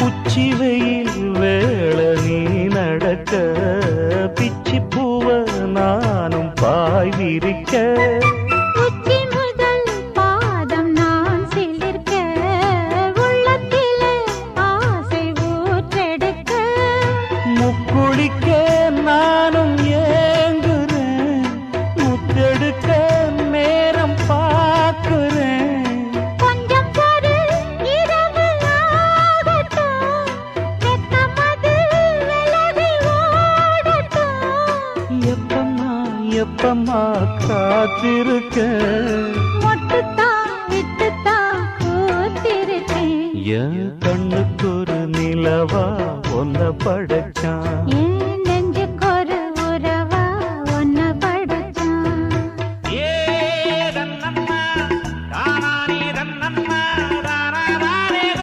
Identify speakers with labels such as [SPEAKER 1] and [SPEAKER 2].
[SPEAKER 1] உச்சி வெயில் வேள நீ நடக்க பிச்சி பூவ நானும் பாய் விரிக்க
[SPEAKER 2] உச்சி முதல் பாதம் நான் சிலிர்க்க உள்ளத்திலே ஆசை ஊற்றெடுக்க
[SPEAKER 1] முக்குளிக்க நானும் ஏங்குறேன் முத்தெடுக்க நேரம் பார்க்கிறேன்
[SPEAKER 2] கொஞ்சம் பொறு இரவு ஆகட்டும் வெக்கமது விலகி ஓடட்டும்
[SPEAKER 1] எப்பம்மா காத்திருக்க
[SPEAKER 2] மொட்டுத்தான் விட்டுத்தான் கூத்திருக்கேன்
[SPEAKER 1] என் கண்ணுக்கு ஒரு நிலவா ஒன்ன படைச்சான்
[SPEAKER 2] ஏன்